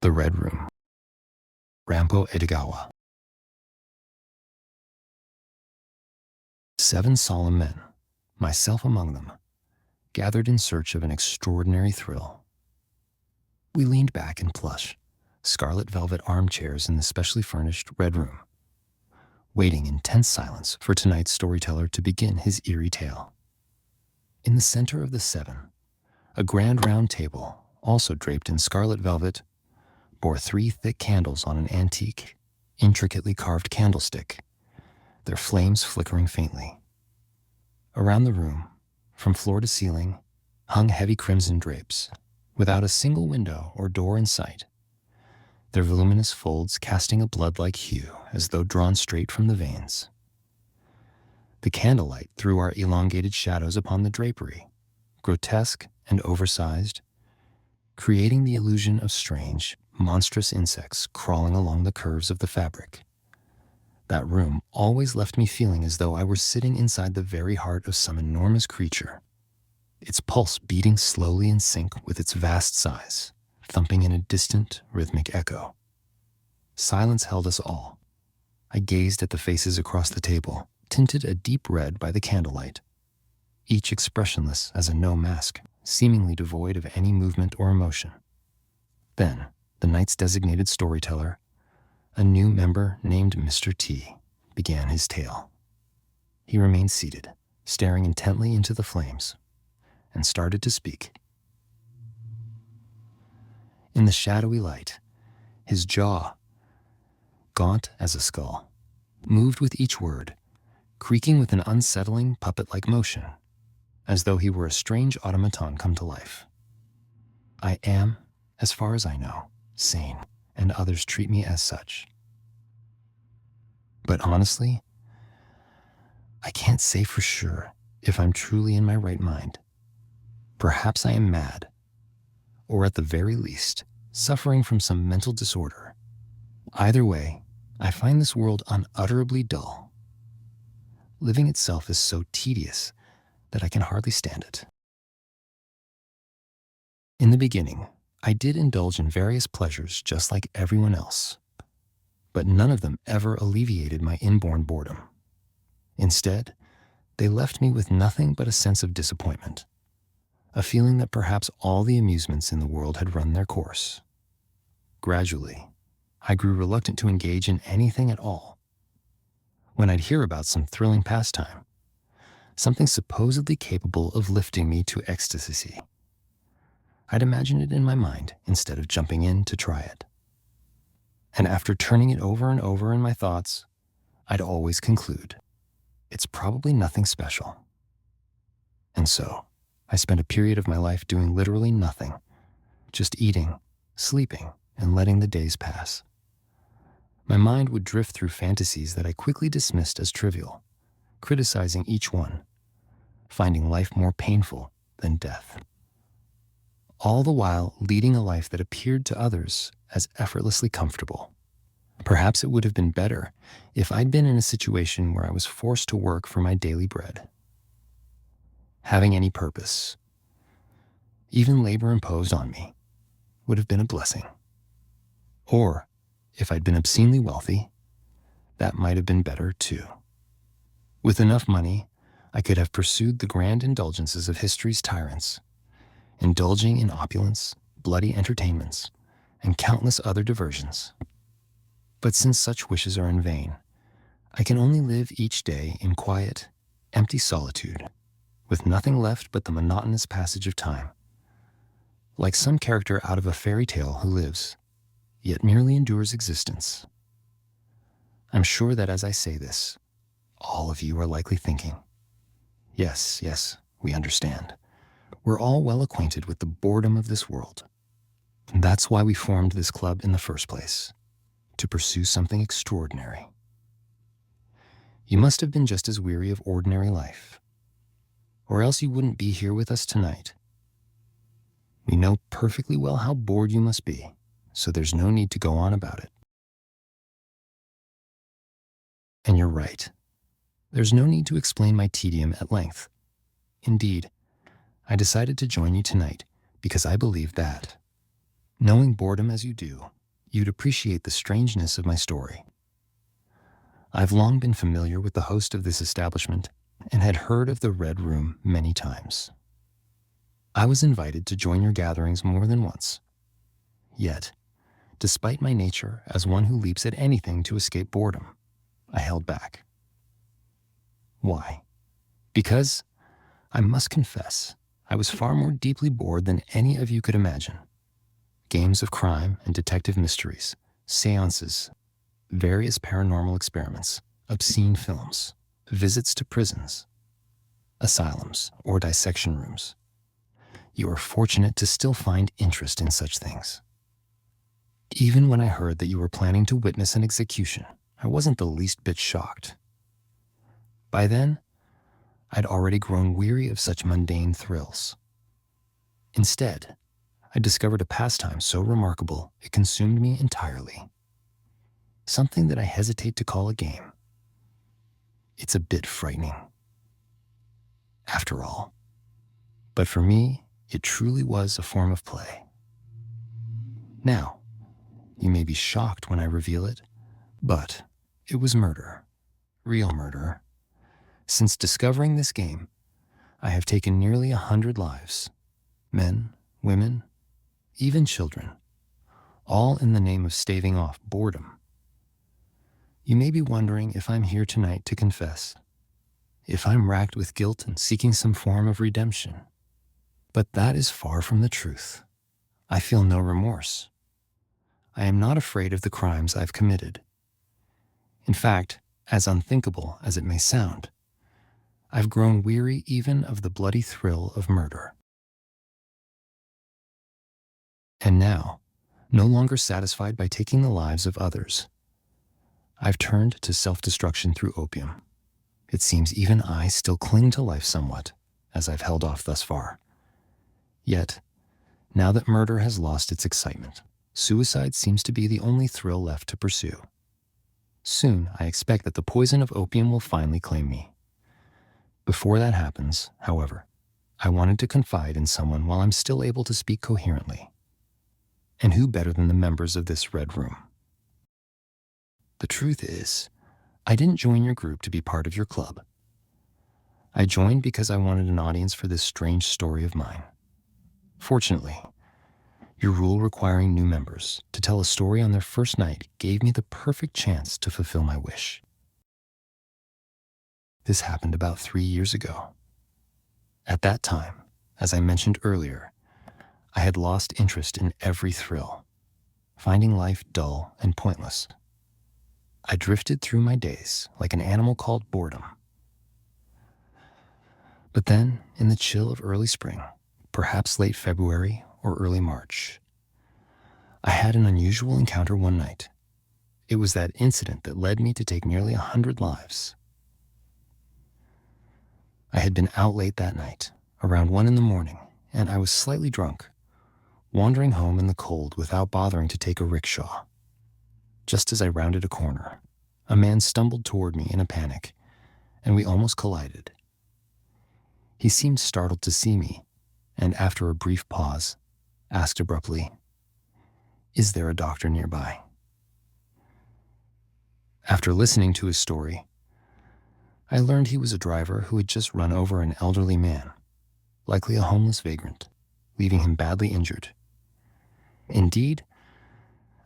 The Red Room. Rampo Edogawa. 7 solemn men, myself among them, gathered in search of an extraordinary thrill. We leaned back in plush, scarlet velvet armchairs in the specially furnished Red Room, waiting in tense silence for tonight's storyteller to begin his eerie tale. In the center of the 7, a grand round table, also draped in scarlet velvet, bore 3 thick candles on an antique, intricately carved candlestick, their flames flickering faintly. Around the room, from floor to ceiling, hung heavy crimson drapes, without a single window or door in sight, their voluminous folds casting a blood-like hue as though drawn straight from the veins. The candlelight threw our elongated shadows upon the drapery, grotesque and oversized, creating the illusion of strange, monstrous insects crawling along the curves of the fabric. That room always left me feeling as though I were sitting inside the very heart of some enormous creature, its pulse beating slowly in sync with its vast size, thumping in a distant, rhythmic echo. Silence held us all. I gazed at the faces across the table, tinted a deep red by the candlelight, each expressionless as a no mask, seemingly devoid of any movement or emotion. Then, the night's designated storyteller, a new member named Mr. T, began his tale. He remained seated, staring intently into the flames, and started to speak. In the shadowy light, his jaw, gaunt as a skull, moved with each word, creaking with an unsettling puppet-like motion, as though he were a strange automaton come to life. I am, as far as I know, sane, and others treat me as such. But honestly, I can't say for sure if I'm truly in my right mind. Perhaps I am mad, or at the very least, suffering from some mental disorder. Either way, I find this world unutterably dull. Living itself is so tedious that I can hardly stand it. In the beginning, I did indulge in various pleasures just like everyone else, but none of them ever alleviated my inborn boredom. Instead, they left me with nothing but a sense of disappointment, a feeling that perhaps all the amusements in the world had run their course. Gradually, I grew reluctant to engage in anything at all. When I'd hear about some thrilling pastime, something supposedly capable of lifting me to ecstasy, I'd imagine it in my mind instead of jumping in to try it. And after turning it over and over in my thoughts, I'd always conclude, it's probably nothing special. And so, I spent a period of my life doing literally nothing, just eating, sleeping, and letting the days pass. My mind would drift through fantasies that I quickly dismissed as trivial, criticizing each one, finding life more painful than death. All the while leading a life that appeared to others as effortlessly comfortable. Perhaps it would have been better if I'd been in a situation where I was forced to work for my daily bread. Having any purpose, even labor imposed on me, would have been a blessing. Or, if I'd been obscenely wealthy, that might have been better too. With enough money, I could have pursued the grand indulgences of history's tyrants, indulging in opulence, bloody entertainments, and countless other diversions. But since such wishes are in vain, I can only live each day in quiet, empty solitude, with nothing left but the monotonous passage of time, like some character out of a fairy tale who lives, yet merely endures existence. I'm sure that as I say this, all of you are likely thinking, yes, we understand. We're all well acquainted with the boredom of this world. And that's why we formed this club in the first place, to pursue something extraordinary. You must have been just as weary of ordinary life, or else you wouldn't be here with us tonight. We know perfectly well how bored you must be, so there's no need to go on about it. And you're right. There's no need to explain my tedium at length. Indeed, I decided to join you tonight because I believe that, knowing boredom as you do, you'd appreciate the strangeness of my story. I've long been familiar with the host of this establishment and had heard of the Red Room many times. I was invited to join your gatherings more than once. Yet, despite my nature as one who leaps at anything to escape boredom, I held back. Why? Because, I must confess, I was far more deeply bored than any of you could imagine. Games of crime and detective mysteries, seances, various paranormal experiments, obscene films, visits to prisons, asylums, or dissection rooms. You are fortunate to still find interest in such things. Even when I heard that you were planning to witness an execution, I wasn't the least bit shocked. By then, I'd already grown weary of such mundane thrills. Instead, I discovered a pastime so remarkable it consumed me entirely. Something that I hesitate to call a game. It's a bit frightening, after all. But for me, it truly was a form of play. Now, you may be shocked when I reveal it, but it was murder, real murder. Since discovering this game, I have taken nearly 100 lives, men, women, even children, all in the name of staving off boredom. You may be wondering if I'm here tonight to confess, if I'm racked with guilt and seeking some form of redemption. But that is far from the truth. I feel no remorse. I am not afraid of the crimes I've committed. In fact, as unthinkable as it may sound, I've grown weary even of the bloody thrill of murder. And now, no longer satisfied by taking the lives of others, I've turned to self-destruction through opium. It seems even I still cling to life somewhat, as I've held off thus far. Yet, now that murder has lost its excitement, suicide seems to be the only thrill left to pursue. Soon, I expect that the poison of opium will finally claim me. Before that happens, however, I wanted to confide in someone while I'm still able to speak coherently. And who better than the members of this Red Room? The truth is, I didn't join your group to be part of your club. I joined because I wanted an audience for this strange story of mine. Fortunately, your rule requiring new members to tell a story on their first night gave me the perfect chance to fulfill my wish. This happened about 3 years ago. At that time, as I mentioned earlier, I had lost interest in every thrill, finding life dull and pointless. I drifted through my days like an animal called boredom. But then, in the chill of early spring, perhaps late February or early March, I had an unusual encounter one night. It was that incident that led me to take nearly 100 lives. I had been out late that night, around 1 a.m, and I was slightly drunk, wandering home in the cold without bothering to take a rickshaw. Just as I rounded a corner, a man stumbled toward me in a panic, and we almost collided. He seemed startled to see me, and after a brief pause, asked abruptly, "Is there a doctor nearby?" After listening to his story, I learned he was a driver who had just run over an elderly man, likely a homeless vagrant, leaving him badly injured. Indeed,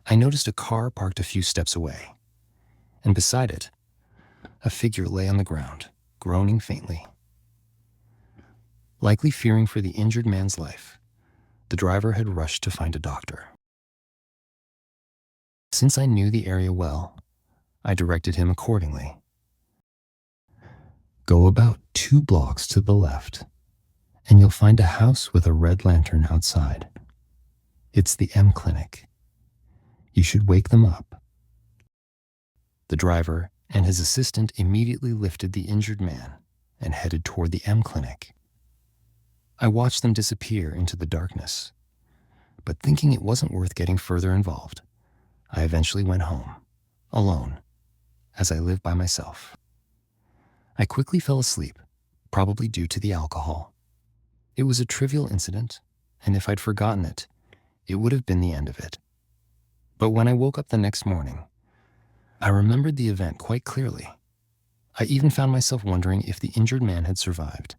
I noticed a car parked a few steps away, and beside it, a figure lay on the ground, groaning faintly. Likely fearing for the injured man's life, the driver had rushed to find a doctor. Since I knew the area well, I directed him accordingly. Go about 2 blocks to the left, and you'll find a house with a red lantern outside. It's the M Clinic. You should wake them up. The driver and his assistant immediately lifted the injured man and headed toward the M Clinic. I watched them disappear into the darkness, but thinking it wasn't worth getting further involved, I eventually went home, alone, as I live by myself. I quickly fell asleep, probably due to the alcohol. It was a trivial incident, and if I'd forgotten it, it would have been the end of it. But when I woke up the next morning, I remembered the event quite clearly. I even found myself wondering if the injured man had survived.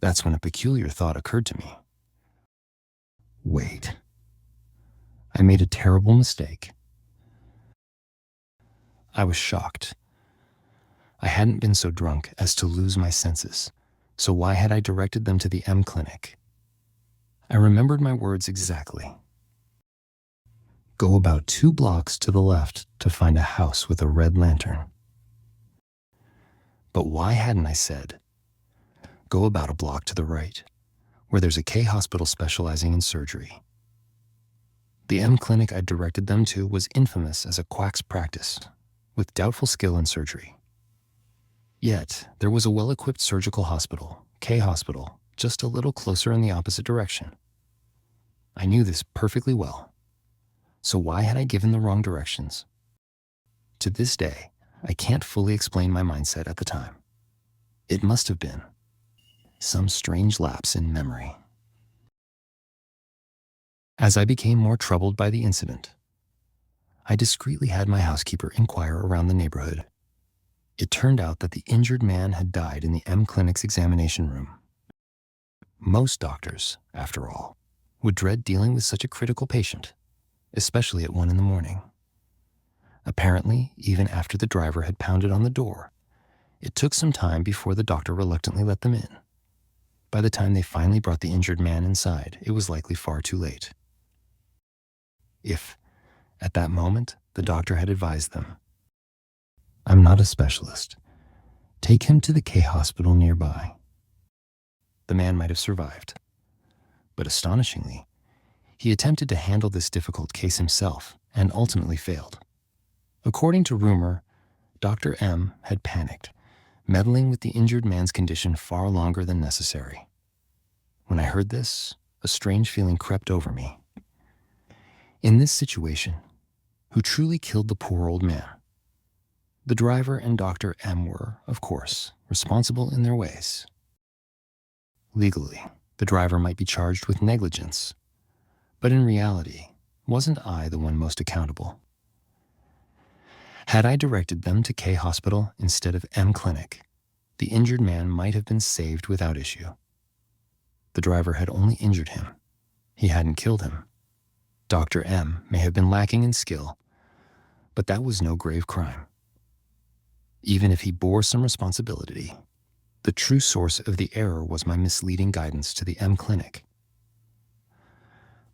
That's when a peculiar thought occurred to me. Wait, I made a terrible mistake. I was shocked. I hadn't been so drunk as to lose my senses, so why had I directed them to the M clinic? I remembered my words exactly. Go about 2 blocks to the left to find a house with a red lantern. But why hadn't I said, go about a block to the right, where there's a K hospital specializing in surgery? The M clinic I directed them to was infamous as a quack's practice, with doubtful skill in surgery. Yet, there was a well-equipped surgical hospital, K Hospital, just a little closer in the opposite direction. I knew this perfectly well. So why had I given the wrong directions? To this day, I can't fully explain my mindset at the time. It must have been some strange lapse in memory. As I became more troubled by the incident, I discreetly had my housekeeper inquire around the neighborhood. It turned out that the injured man had died in the M clinic's examination room. Most doctors, after all, would dread dealing with such a critical patient, especially at 1 in the morning. Apparently, even after the driver had pounded on the door, it took some time before the doctor reluctantly let them in. By the time they finally brought the injured man inside, it was likely far too late. If, at that moment, the doctor had advised them, I'm not a specialist. Take him to the K hospital nearby, the man might have survived. But astonishingly, he attempted to handle this difficult case himself and ultimately failed. According to rumor, Dr. M had panicked, meddling with the injured man's condition far longer than necessary. When I heard this, a strange feeling crept over me. In this situation, who truly killed the poor old man? The driver and Dr. M were, of course, responsible in their ways. Legally, the driver might be charged with negligence, but in reality, wasn't I the one most accountable? Had I directed them to K Hospital instead of M Clinic, the injured man might have been saved without issue. The driver had only injured him. He hadn't killed him. Dr. M may have been lacking in skill, but that was no grave crime. Even if he bore some responsibility, the true source of the error was my misleading guidance to the M Clinic.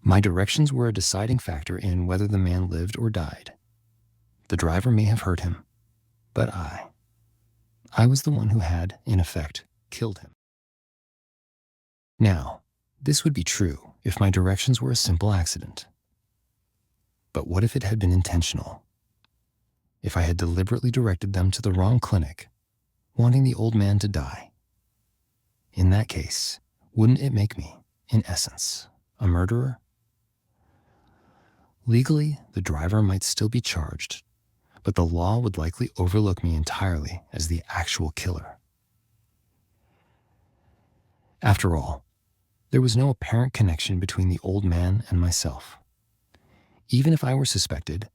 My directions were a deciding factor in whether the man lived or died. The driver may have hurt him, but I was the one who had, in effect, killed him. Now, this would be true if my directions were a simple accident. But what if it had been intentional? If I had deliberately directed them to the wrong clinic, wanting the old man to die? In that case, wouldn't it make me, in essence, a murderer? Legally, the driver might still be charged, but the law would likely overlook me entirely as the actual killer. After all, there was no apparent connection between the old man and myself. Even if I were suspected,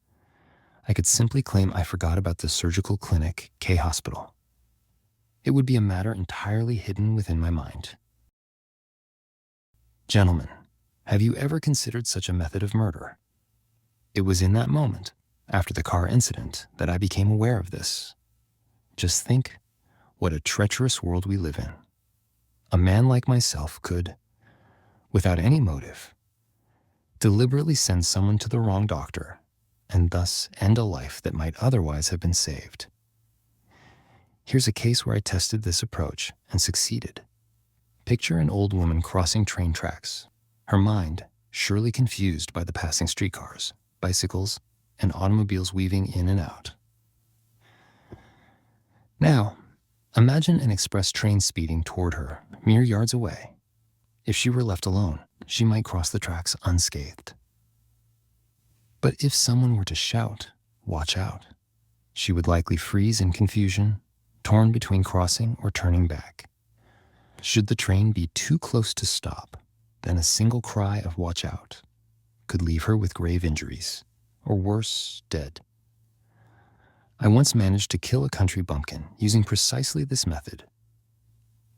I could simply claim I forgot about the surgical clinic, K Hospital. It would be a matter entirely hidden within my mind. Gentlemen, have you ever considered such a method of murder? It was in that moment, after the car incident, that I became aware of this. Just think what a treacherous world we live in. A man like myself could, without any motive, deliberately send someone to the wrong doctor and thus end a life that might otherwise have been saved. Here's a case where I tested this approach and succeeded. Picture an old woman crossing train tracks, her mind surely confused by the passing streetcars, bicycles, and automobiles weaving in and out. Now, imagine an express train speeding toward her, mere yards away. If she were left alone, she might cross the tracks unscathed. But if someone were to shout, "Watch out," she would likely freeze in confusion, torn between crossing or turning back. Should the train be too close to stop, then a single cry of "Watch out" could leave her with grave injuries, or worse, dead. I once managed to kill a country bumpkin using precisely this method.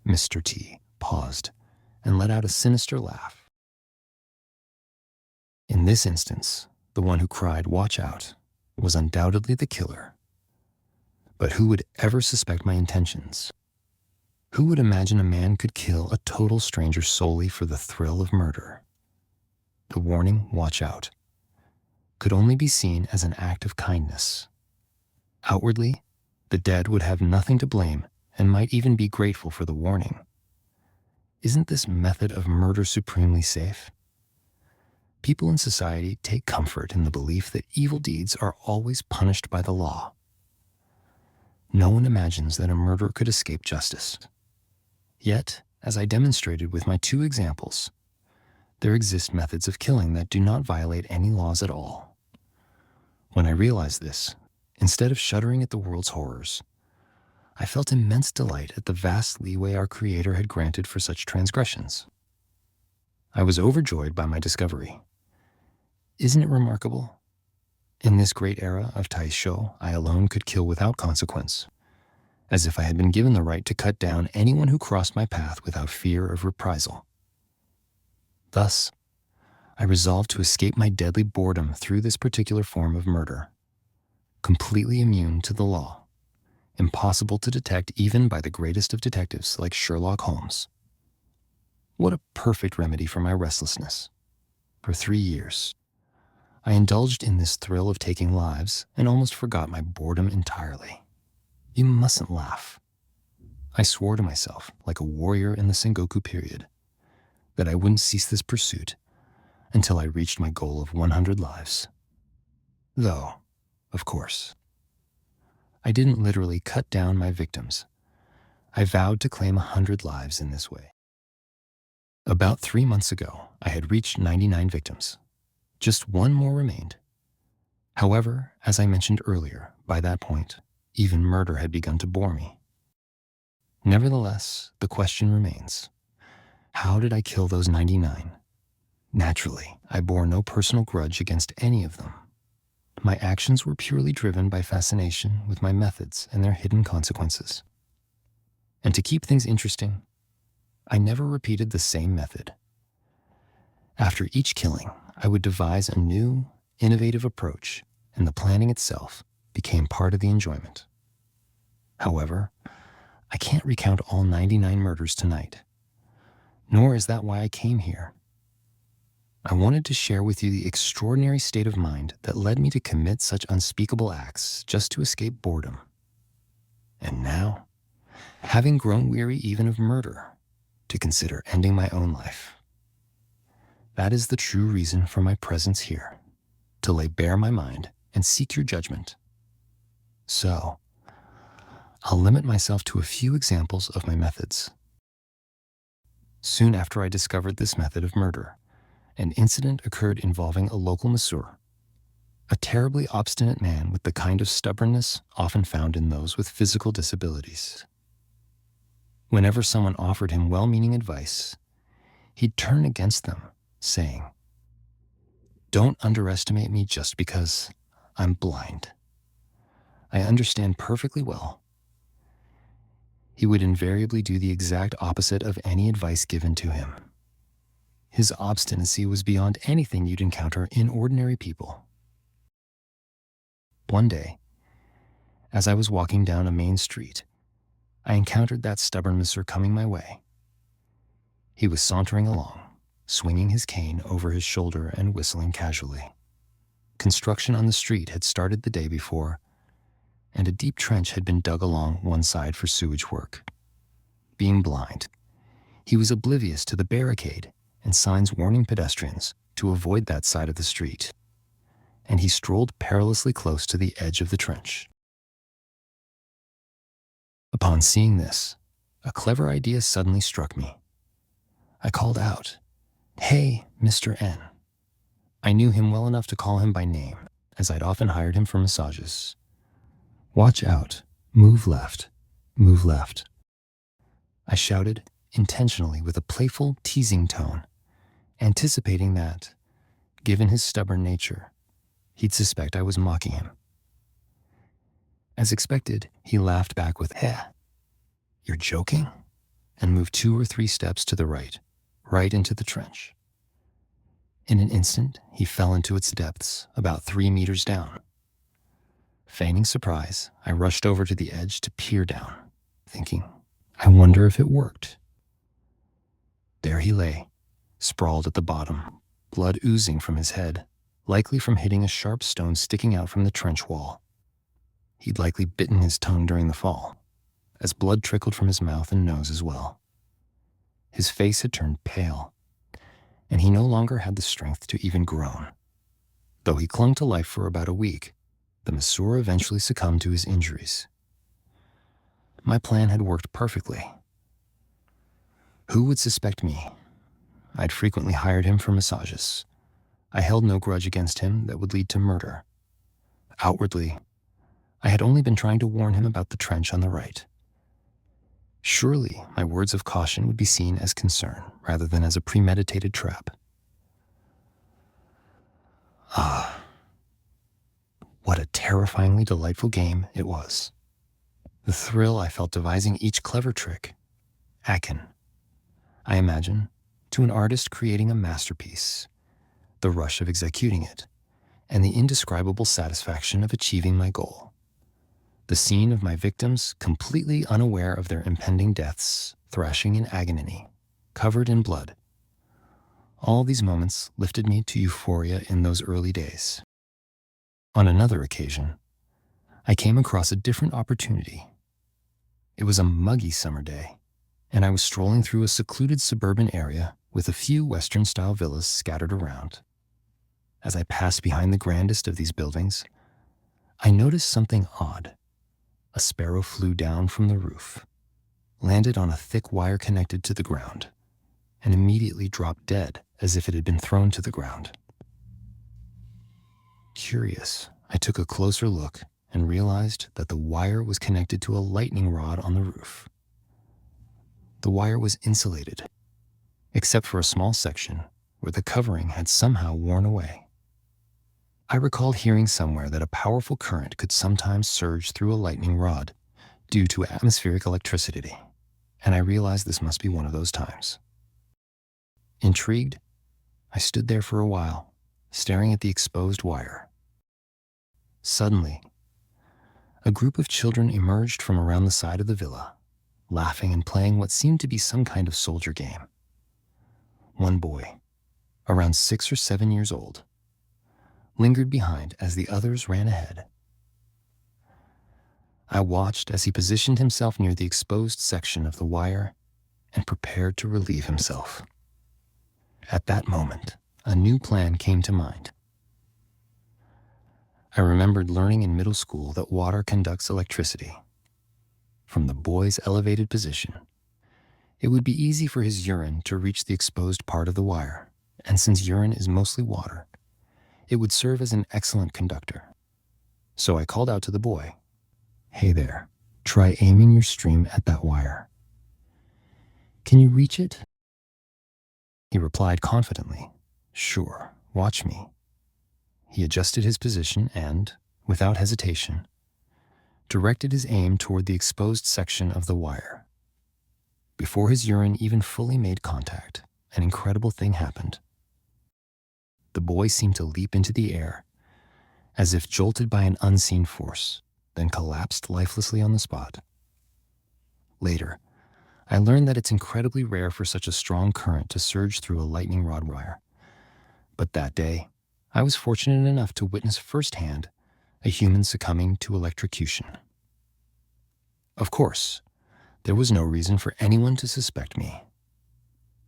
Mr. T paused and let out a sinister laugh. In this instance, the one who cried, "Watch out," was undoubtedly the killer. But who would ever suspect my intentions? Who would imagine a man could kill a total stranger solely for the thrill of murder? The warning, "Watch out," could only be seen as an act of kindness. Outwardly, the dead would have nothing to blame and might even be grateful for the warning. Isn't this method of murder supremely safe? People in society take comfort in the belief that evil deeds are always punished by the law. No one imagines that a murderer could escape justice. Yet, as I demonstrated with my 2 examples, there exist methods of killing that do not violate any laws at all. When I realized this, instead of shuddering at the world's horrors, I felt immense delight at the vast leeway our Creator had granted for such transgressions. I was overjoyed by my discovery. Isn't it remarkable? In this great era of Taisho, I alone could kill without consequence, as if I had been given the right to cut down anyone who crossed my path without fear of reprisal. Thus, I resolved to escape my deadly boredom through this particular form of murder, completely immune to the law, impossible to detect even by the greatest of detectives like Sherlock Holmes. What a perfect remedy for my restlessness. For 3 years, I indulged in this thrill of taking lives and almost forgot my boredom entirely. You mustn't laugh. I swore to myself, like a warrior in the Sengoku period, that I wouldn't cease this pursuit until I reached my goal of 100 lives. Though, of course, I didn't literally cut down my victims. I vowed to claim 100 lives in this way. About 3 months ago, I had reached 99 victims. Just 1 more remained. However, as I mentioned earlier, by that point, even murder had begun to bore me. Nevertheless, the question remains, how did I kill those 99? Naturally, I bore no personal grudge against any of them. My actions were purely driven by fascination with my methods and their hidden consequences. And to keep things interesting, I never repeated the same method. After each killing, I would devise a new, innovative approach, and the planning itself became part of the enjoyment. However, I can't recount all 99 murders tonight, nor is that why I came here. I wanted to share with you the extraordinary state of mind that led me to commit such unspeakable acts just to escape boredom. And now, having grown weary even of murder, to consider ending my own life. That is the true reason for my presence here, to lay bare my mind and seek your judgment. So, I'll limit myself to a few examples of my methods. Soon after I discovered this method of murder, an incident occurred involving a local masseur, a terribly obstinate man with the kind of stubbornness often found in those with physical disabilities. Whenever someone offered him well-meaning advice, he'd turn against them, saying, "Don't underestimate me just because I'm blind. I understand perfectly well." He would invariably do the exact opposite of any advice given to him. His obstinacy was beyond anything you'd encounter in ordinary people. One day, as I was walking down a main street, I encountered that stubborn masseur coming my way. He was sauntering along, swinging his cane over his shoulder and whistling casually. Construction on the street had started the day before, and a deep trench had been dug along one side for sewage work. Being blind, he was oblivious to the barricade and signs warning pedestrians to avoid that side of the street, and he strolled perilously close to the edge of the trench. Upon seeing this, a clever idea suddenly struck me. I called out, "Hey, Mr. N." I knew him well enough to call him by name, as I'd often hired him for massages. "Watch out, move left, move left." I shouted, intentionally with a playful, teasing tone, anticipating that, given his stubborn nature, he'd suspect I was mocking him. As expected, he laughed back with, "You're joking?" and moved 2 or 3 steps to the right into the trench. In an instant, he fell into its depths, about 3 meters down. Feigning surprise, I rushed over to the edge to peer down, thinking, I wonder if it worked. There he lay, sprawled at the bottom, blood oozing from his head, likely from hitting a sharp stone sticking out from the trench wall. He'd likely bitten his tongue during the fall, as blood trickled from his mouth and nose as well. His face had turned pale, and he no longer had the strength to even groan. Though he clung to life for about a week, the masseur eventually succumbed to his injuries. My plan had worked perfectly. Who would suspect me? I'd frequently hired him for massages. I held no grudge against him that would lead to murder. Outwardly, I had only been trying to warn him about the trench on the right. Surely my words of caution would be seen as concern rather than as a premeditated trap. Ah, what a terrifyingly delightful game it was. The thrill I felt devising each clever trick, akin, I imagine, to an artist creating a masterpiece, the rush of executing it, and the indescribable satisfaction of achieving my goal. The scene of my victims completely unaware of their impending deaths, thrashing in agony, covered in blood. All these moments lifted me to euphoria in those early days. On another occasion, I came across a different opportunity. It was a muggy summer day, and I was strolling through a secluded suburban area with a few Western-style villas scattered around. As I passed behind the grandest of these buildings, I noticed something odd. A sparrow flew down from the roof, landed on a thick wire connected to the ground, and immediately dropped dead as if it had been thrown to the ground. Curious, I took a closer look and realized that the wire was connected to a lightning rod on the roof. The wire was insulated, except for a small section where the covering had somehow worn away. I recalled hearing somewhere that a powerful current could sometimes surge through a lightning rod due to atmospheric electricity, and I realized this must be one of those times. Intrigued, I stood there for a while, staring at the exposed wire. Suddenly, a group of children emerged from around the side of the villa, laughing and playing what seemed to be some kind of soldier game. One boy, around 6 or 7 years old, lingered behind as the others ran ahead. I watched as he positioned himself near the exposed section of the wire and prepared to relieve himself. At that moment, a new plan came to mind. I remembered learning in middle school that water conducts electricity. From the boy's elevated position, it would be easy for his urine to reach the exposed part of the wire, and since urine is mostly water, it would serve as an excellent conductor. So I called out to the boy, "Hey there, try aiming your stream at that wire. Can you reach it?" He replied confidently, "Sure, watch me." He adjusted his position and, without hesitation, directed his aim toward the exposed section of the wire. Before his urine even fully made contact, an incredible thing happened. The boy seemed to leap into the air, as if jolted by an unseen force, then collapsed lifelessly on the spot. Later, I learned that it's incredibly rare for such a strong current to surge through a lightning rod wire. But that day, I was fortunate enough to witness firsthand a human succumbing to electrocution. Of course, there was no reason for anyone to suspect me.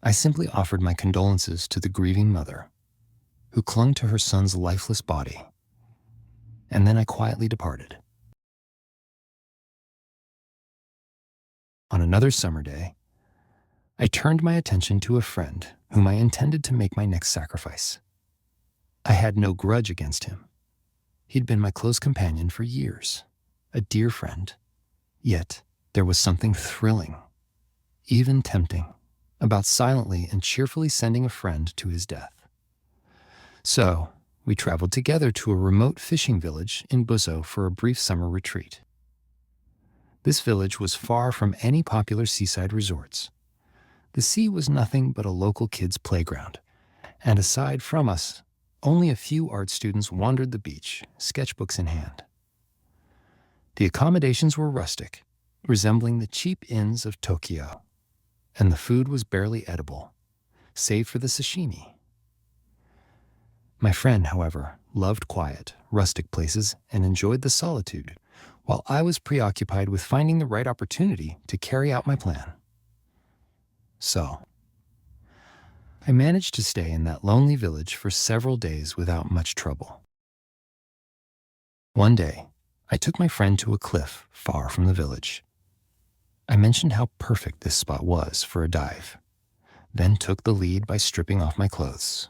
I simply offered my condolences to the grieving mother, who clung to her son's lifeless body, and then I quietly departed. On another summer day, I turned my attention to a friend whom I intended to make my next sacrifice. I had no grudge against him. He'd been my close companion for years, a dear friend. Yet there was something thrilling, even tempting, about silently and cheerfully sending a friend to his death. So, we traveled together to a remote fishing village in Buzo for a brief summer retreat. This village was far from any popular seaside resorts. The sea was nothing but a local kids' playground, and aside from us, only a few art students wandered the beach, sketchbooks in hand. The accommodations were rustic, resembling the cheap inns of Tokyo, and the food was barely edible, save for the sashimi. My friend, however, loved quiet, rustic places and enjoyed the solitude, while I was preoccupied with finding the right opportunity to carry out my plan. So, I managed to stay in that lonely village for several days without much trouble. One day, I took my friend to a cliff far from the village. I mentioned how perfect this spot was for a dive, then took the lead by stripping off my clothes.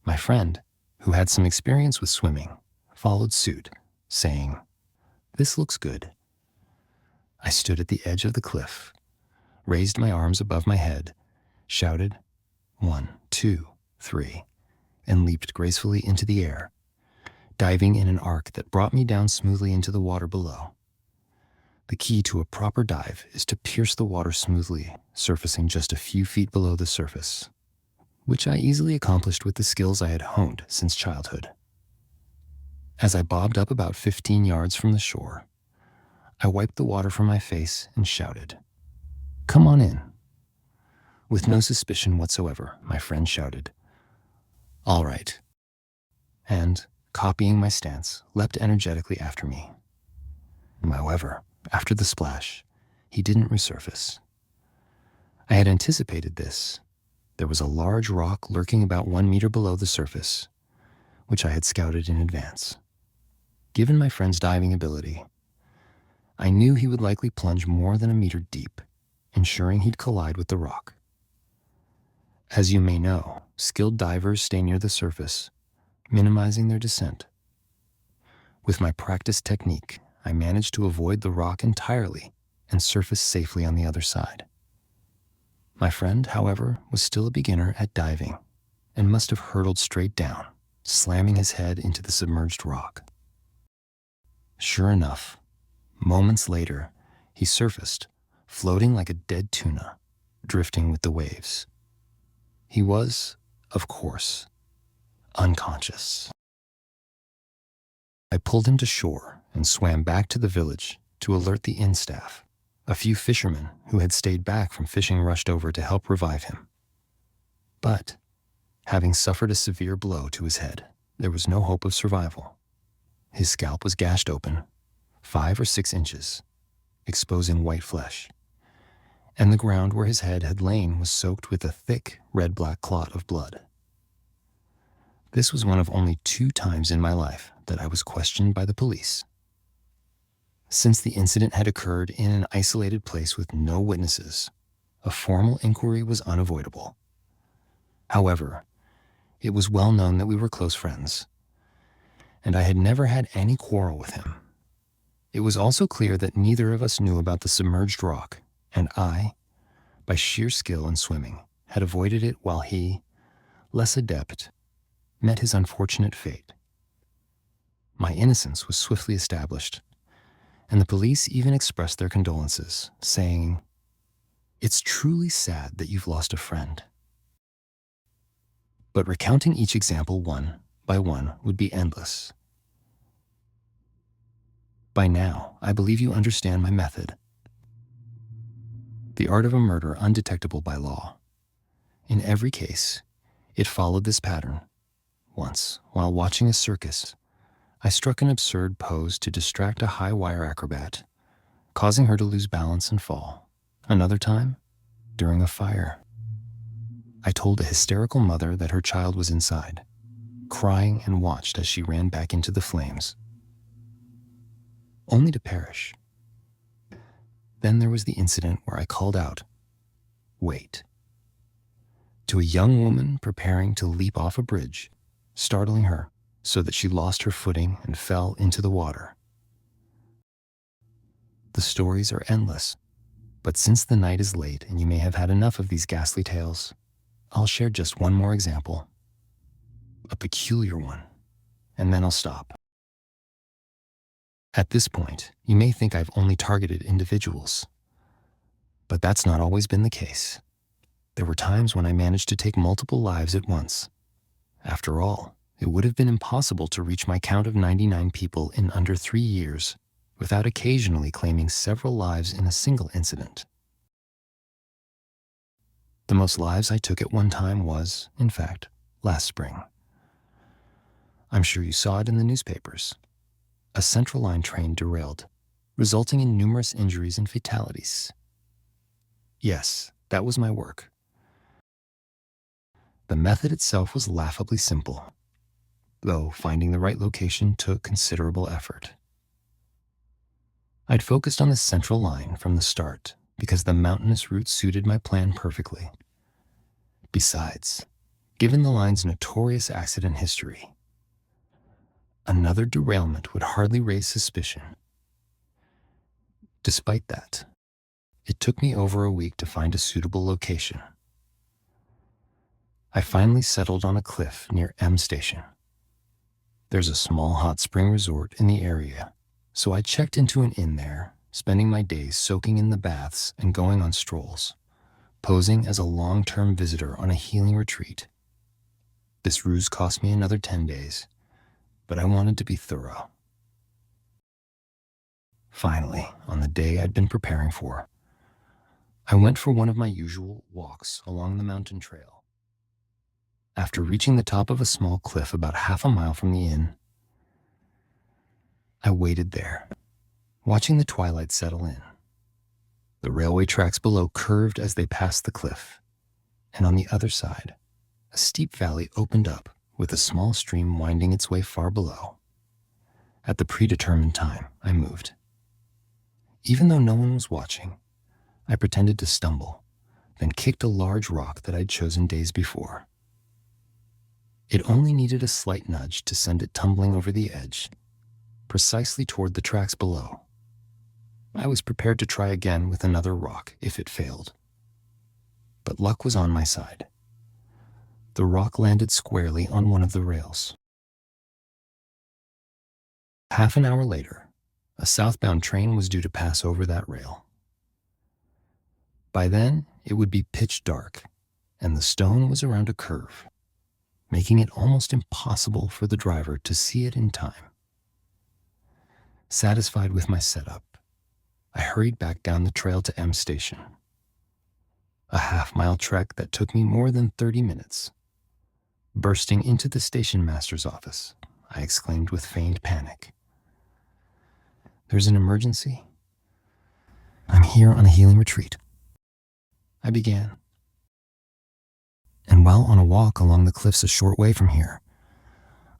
My friend, who had some experience with swimming, followed suit, saying, "This looks good." I stood at the edge of the cliff, raised my arms above my head, shouted, 1, 2, 3, and leaped gracefully into the air, diving in an arc that brought me down smoothly into the water below. The key to a proper dive is to pierce the water smoothly, surfacing just a few feet below the surface, which I easily accomplished with the skills I had honed since childhood. As I bobbed up about 15 yards from the shore, I wiped the water from my face and shouted, "Come on in." With no suspicion whatsoever, my friend shouted, "All right," and, copying my stance, leapt energetically after me. However, after the splash, he didn't resurface. I had anticipated this. There was a large rock lurking about 1 meter below the surface, which I had scouted in advance. Given my friend's diving ability, I knew he would likely plunge more than a meter deep, ensuring he'd collide with the rock. As you may know, skilled divers stay near the surface, minimizing their descent. With my practiced technique, I managed to avoid the rock entirely and surface safely on the other side. My friend, however, was still a beginner at diving and must have hurtled straight down, slamming his head into the submerged rock. Sure enough, moments later, he surfaced, floating like a dead tuna, drifting with the waves. He was, of course, unconscious. I pulled him to shore and swam back to the village to alert the inn staff. A few fishermen who had stayed back from fishing rushed over to help revive him. But, having suffered a severe blow to his head, there was no hope of survival. His scalp was gashed open, 5 or 6 inches, exposing white flesh, and the ground where his head had lain was soaked with a thick, red-black clot of blood. This was one of only 2 times in my life that I was questioned by the police. Since the incident had occurred in an isolated place with no witnesses, a formal inquiry was unavoidable. However, it was well known that we were close friends, and I had never had any quarrel with him. It was also clear that neither of us knew about the submerged rock, and I, by sheer skill in swimming, had avoided it while he, less adept, met his unfortunate fate. My innocence was swiftly established, and the police even expressed their condolences, saying, "It's truly sad that you've lost a friend." But recounting each example one by one would be endless. By now, I believe you understand my method. The art of a murder undetectable by law. In every case, it followed this pattern. Once, while watching a circus, I struck an absurd pose to distract a high-wire acrobat, causing her to lose balance and fall. Another time, during a fire, I told a hysterical mother that her child was inside, crying, and watched as she ran back into the flames, only to perish. Then there was the incident where I called out, "Wait," to a young woman preparing to leap off a bridge, startling her so that she lost her footing and fell into the water. The stories are endless, but since the night is late and you may have had enough of these ghastly tales, I'll share just one more example. a peculiar one, and then I'll stop. At this point, you may think I've only targeted individuals, but that's not always been the case. There were times when I managed to take multiple lives at once. After all, it would have been impossible to reach my count of 99 people in under 3 years without occasionally claiming several lives in a single incident. The most lives I took at one time was, in fact, last spring. I'm sure you saw it in the newspapers. A Central Line train derailed, resulting in numerous injuries and fatalities. Yes, that was my work. The method itself was laughably simple, though finding the right location took considerable effort. I'd focused on the Central Line from the start because the mountainous route suited my plan perfectly. Besides, given the line's notorious accident history, another derailment would hardly raise suspicion. Despite that, it took me over a week to find a suitable location. I finally settled on a cliff near M Station. There's a small hot spring resort in the area, so I checked into an inn there, spending my days soaking in the baths and going on strolls, posing as a long-term visitor on a healing retreat. This ruse cost me another 10 days, but I wanted to be thorough. Finally, on the day I'd been preparing for, I went for one of my usual walks along the mountain trail. After reaching the top of a small cliff about half a mile from the inn, I waited there, watching the twilight settle in. The railway tracks below curved as they passed the cliff, and on the other side, a steep valley opened up with a small stream winding its way far below. At the predetermined time, I moved. Even though no one was watching, I pretended to stumble, then kicked a large rock that I'd chosen days before. It only needed a slight nudge to send it tumbling over the edge, precisely toward the tracks below. I was prepared to try again with another rock if it failed. But luck was on my side. The rock landed squarely on one of the rails. Half an hour later, a southbound train was due to pass over that rail. By then, it would be pitch dark, and the stone was around a curve, making it almost impossible for the driver to see it in time. Satisfied with my setup, I hurried back down the trail to M Station. A half-mile trek that took me more than 30 minutes. Bursting into the station master's office, I exclaimed with feigned panic. "There's an emergency? I'm here on a healing retreat," I began. And while on a walk along the cliffs a short way from here,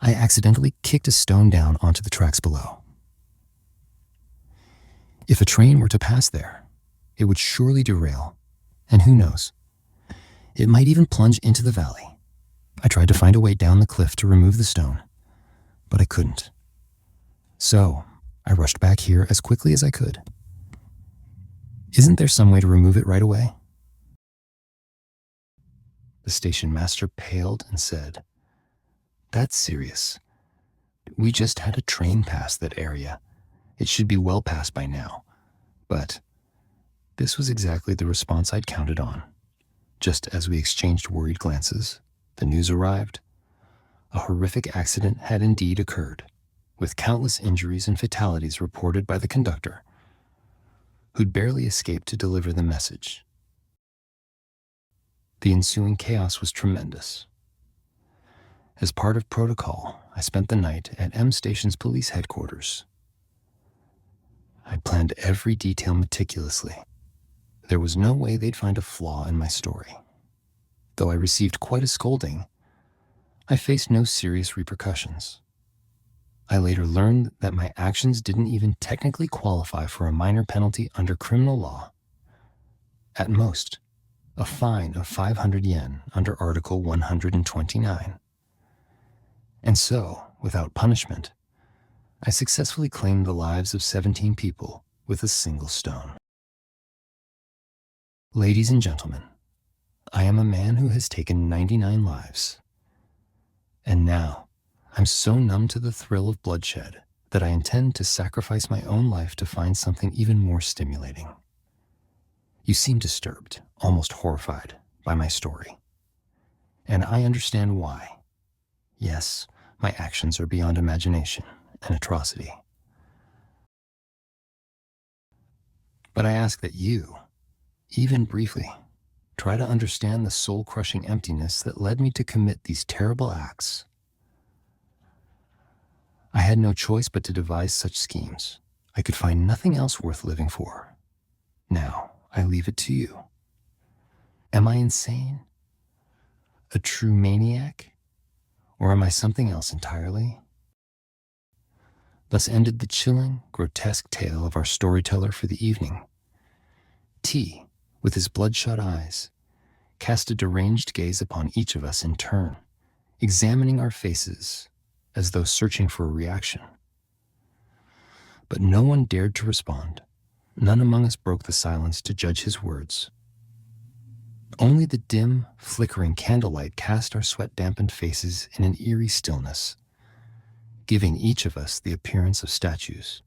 I accidentally kicked a stone down onto the tracks below. If a train were to pass there, it would surely derail, and who knows, it might even plunge into the valley. I tried to find a way down the cliff to remove the stone, but I couldn't. So, I rushed back here as quickly as I could. "Isn't there some way to remove it right away?" The station master paled and said, "That's serious. We just had a train pass that area. It should be well past by now." But this was exactly the response I'd counted on. Just as we exchanged worried glances, the news arrived. A horrific accident had indeed occurred, with countless injuries and fatalities reported by the conductor, who'd barely escaped to deliver the message. The ensuing chaos was tremendous. As part of protocol, I spent the night at M Station's police headquarters. I'd planned every detail meticulously. There was no way they'd find a flaw in my story. Though I received quite a scolding, I faced no serious repercussions. I later learned that my actions didn't even technically qualify for a minor penalty under criminal law. At most, a fine of 500 yen under Article 129. And so, without punishment, I successfully claimed the lives of 17 people with a single stone. Ladies and gentlemen, I am a man who has taken 99 lives. And now, I'm so numb to the thrill of bloodshed that I intend to sacrifice my own life to find something even more stimulating. You seem disturbed, almost horrified, by my story. And I understand why. Yes, my actions are beyond imagination and atrocity. But I ask that you, even briefly, try to understand the soul-crushing emptiness that led me to commit these terrible acts. I had no choice but to devise such schemes. I could find nothing else worth living for. Now, I leave it to you. Am I insane? A true maniac? Or am I something else entirely? Thus ended the chilling, grotesque tale of our storyteller for the evening. T, with his bloodshot eyes, cast a deranged gaze upon each of us in turn, examining our faces as though searching for a reaction. But no one dared to respond. None among us broke the silence to judge his words. Only the dim, flickering candlelight cast our sweat-dampened faces in an eerie stillness, giving each of us the appearance of statues,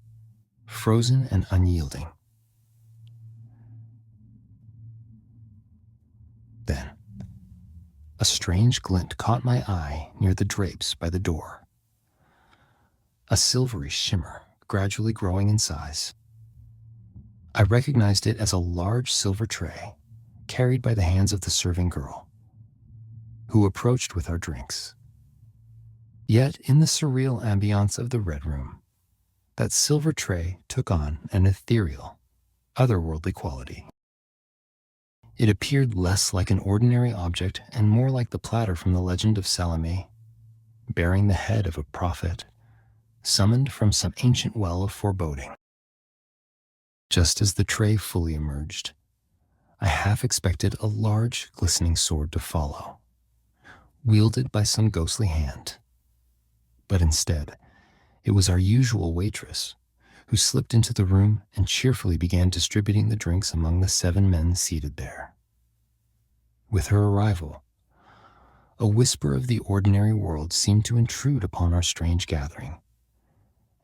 frozen and unyielding. Then, a strange glint caught my eye near the drapes by the door. A silvery shimmer, gradually growing in size. I recognized it as a large silver tray carried by the hands of the serving girl, who approached with our drinks. Yet, in the surreal ambiance of the Red Room, that silver tray took on an ethereal, otherworldly quality. It appeared less like an ordinary object and more like the platter from the legend of Salome, bearing the head of a prophet, summoned from some ancient well of foreboding. Just as the tray fully emerged, I half expected a large, glistening sword to follow, wielded by some ghostly hand. But instead, it was our usual waitress, who slipped into the room and cheerfully began distributing the drinks among the 7 men seated there. With her arrival, a whisper of the ordinary world seemed to intrude upon our strange gathering,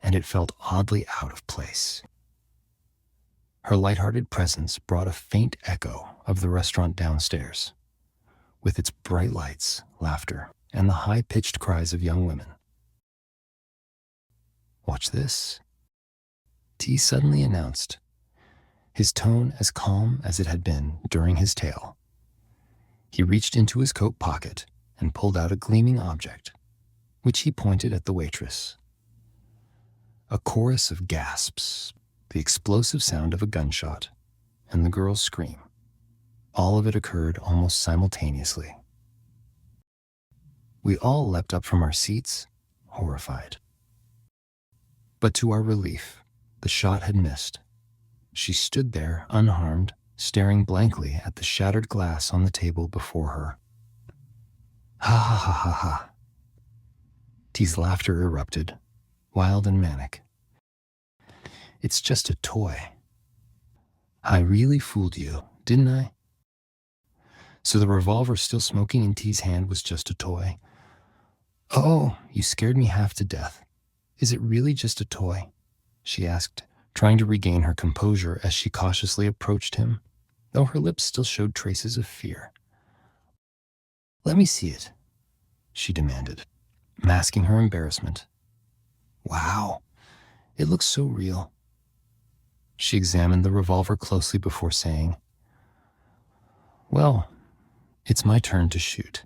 and it felt oddly out of place. Her light-hearted presence brought a faint echo of the restaurant downstairs, with its bright lights, laughter, and the high-pitched cries of young women. "Watch this," T suddenly announced, his tone as calm as it had been during his tale. He reached into his coat pocket and pulled out a gleaming object, which he pointed at the waitress. A chorus of gasps, the explosive sound of a gunshot, and the girl's scream. All of it occurred almost simultaneously. We all leapt up from our seats, horrified. But to our relief, the shot had missed. She stood there, unharmed, staring blankly at the shattered glass on the table before her. Ha ha ha ha ha. T's laughter erupted, wild and manic. "It's just a toy. I really fooled you, didn't I? So the revolver still smoking in T's hand was just a toy? Oh, you scared me half to death. Is it really just a toy?" she asked, trying to regain her composure as she cautiously approached him, though her lips still showed traces of fear. "Let me see it," she demanded, masking her embarrassment. "Wow, it looks so real." She examined the revolver closely before saying, "Well, it's my turn to shoot."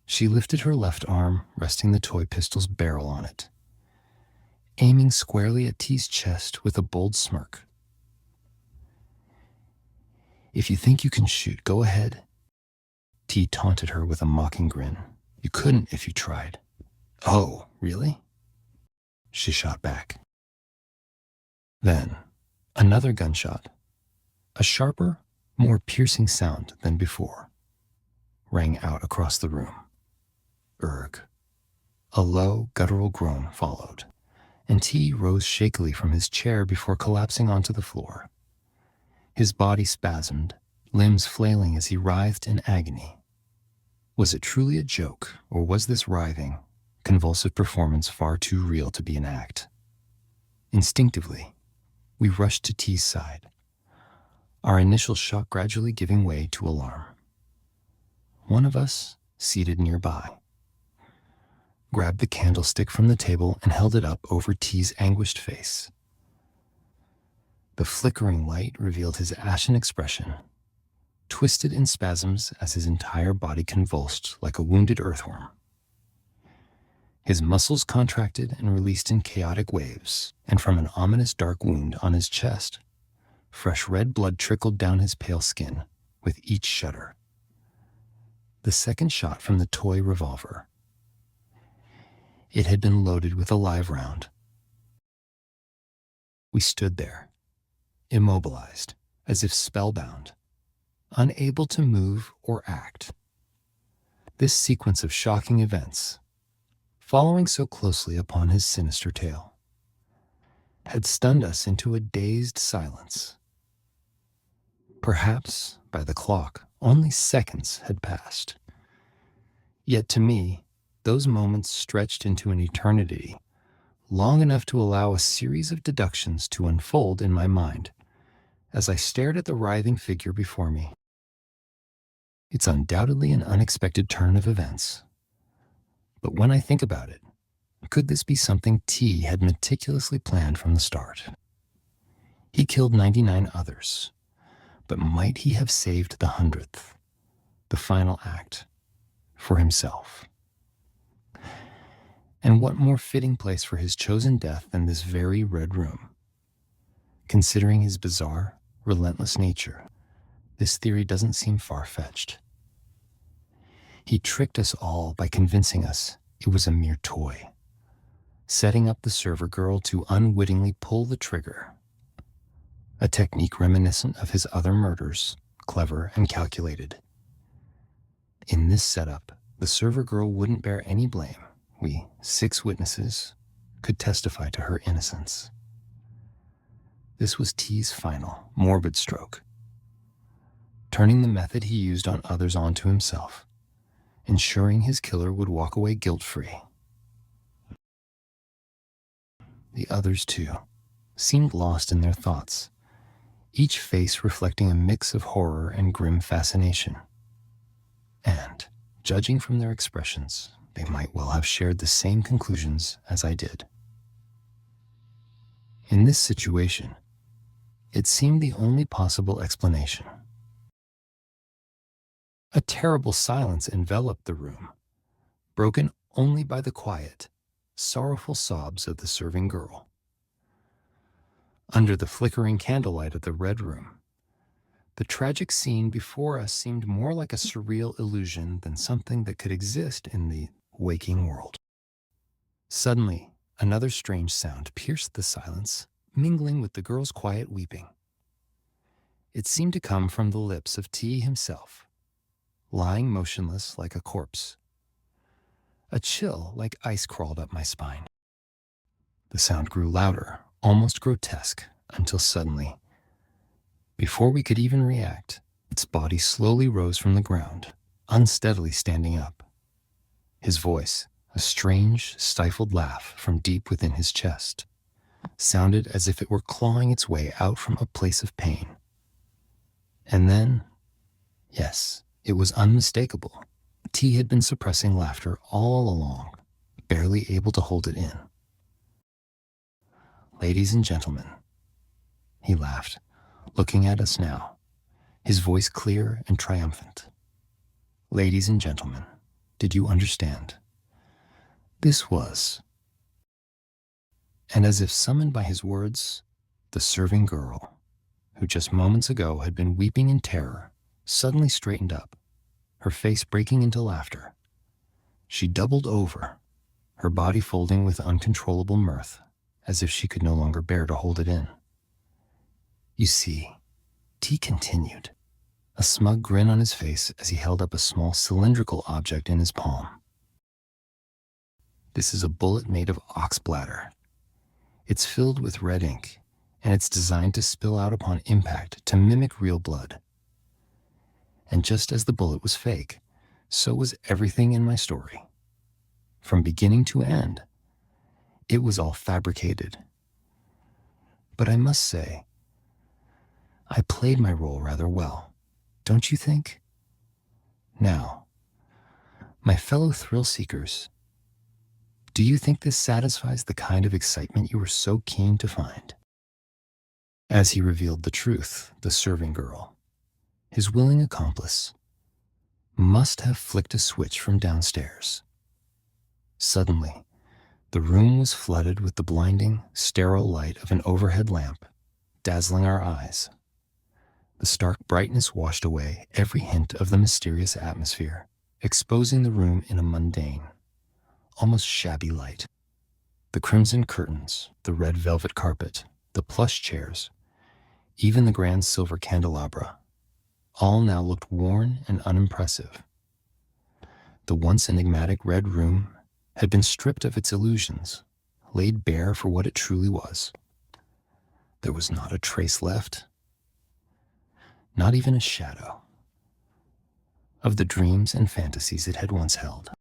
She lifted her left arm, resting the toy pistol's barrel on it, aiming squarely at T's chest with a bold smirk. "If you think you can shoot, go ahead." T taunted her with a mocking grin. "You couldn't if you tried." "Oh, really?" she shot back. Then, another gunshot, a sharper, more piercing sound than before, rang out across the room. Erg. A low, guttural groan followed, and T rose shakily from his chair before collapsing onto the floor. His body spasmed, limbs flailing as he writhed in agony. Was it truly a joke, or was this writhing, convulsive performance far too real to be an act? Instinctively, we rushed to T's side, our initial shock gradually giving way to alarm. One of us, seated nearby, grabbed the candlestick from the table and held it up over T's anguished face. The flickering light revealed his ashen expression, twisted in spasms as his entire body convulsed like a wounded earthworm. His muscles contracted and released in chaotic waves, and from an ominous dark wound on his chest, fresh red blood trickled down his pale skin with each shudder. The second shot from the toy revolver. It had been loaded with a live round. We stood there, immobilized, as if spellbound, unable to move or act. This sequence of shocking events, following so closely upon his sinister tale, had stunned us into a dazed silence. Perhaps, by the clock, only seconds had passed. Yet to me, those moments stretched into an eternity, long enough to allow a series of deductions to unfold in my mind as I stared at the writhing figure before me. It's undoubtedly an unexpected turn of events. But when I think about it, could this be something T had meticulously planned from the start? He killed 99 others, but might he have saved the 100th, the final act, for himself? And what more fitting place for his chosen death than this very red room? Considering his bizarre, relentless nature, this theory doesn't seem far-fetched. He tricked us all by convincing us it was a mere toy, setting up the server girl to unwittingly pull the trigger. A technique reminiscent of his other murders, clever and calculated. In this setup, the server girl wouldn't bear any blame. We, 6 witnesses, could testify to her innocence. This was T's final, morbid stroke, turning the method he used on others onto himself, ensuring his killer would walk away guilt-free. The others, too, seemed lost in their thoughts, each face reflecting a mix of horror and grim fascination. And, judging from their expressions, they might well have shared the same conclusions as I did. In this situation, it seemed the only possible explanation. A terrible silence enveloped the room, broken only by the quiet, sorrowful sobs of the serving girl. Under the flickering candlelight of the red room, the tragic scene before us seemed more like a surreal illusion than something that could exist in the waking world. Suddenly, another strange sound pierced the silence, mingling with the girl's quiet weeping. It seemed to come from the lips of T himself, lying motionless like a corpse. A chill like ice crawled up my spine. The sound grew louder, almost grotesque, until suddenly, before we could even react, its body slowly rose from the ground, unsteadily standing up. His voice, a strange, stifled laugh from deep within his chest, sounded as if it were clawing its way out from a place of pain. And then, yes, it was unmistakable. T had been suppressing laughter all along, barely able to hold it in. "Ladies and gentlemen," he laughed, looking at us now, his voice clear and triumphant. "Ladies and gentlemen, did you understand? This was..." And as if summoned by his words, the serving girl, who just moments ago had been weeping in terror, suddenly straightened up, her face breaking into laughter. She doubled over, her body folding with uncontrollable mirth, as if she could no longer bear to hold it in. "You see," T continued, a smug grin on his face as he held up a small cylindrical object in his palm. "This is a bullet made of ox bladder. It's filled with red ink, and it's designed to spill out upon impact to mimic real blood. And just as the bullet was fake, So was everything in my story. From beginning to end, it was all fabricated. But I must say, I played my role rather well, don't you think? Now, my fellow thrill seekers, do you think this satisfies the kind of excitement you were so keen to find? As he revealed the truth, the serving girl, his willing accomplice, must have flicked a switch from downstairs. Suddenly, the room was flooded with the blinding, sterile light of an overhead lamp, dazzling our eyes. The stark brightness washed away every hint of the mysterious atmosphere, exposing the room in a mundane, almost shabby light. The crimson curtains, the red velvet carpet, the plush chairs, even the grand silver candelabra, all now looked worn and unimpressive. The once enigmatic red room had been stripped of its illusions, laid bare for what it truly was. There was not a trace left, not even a shadow, of the dreams and fantasies it had once held.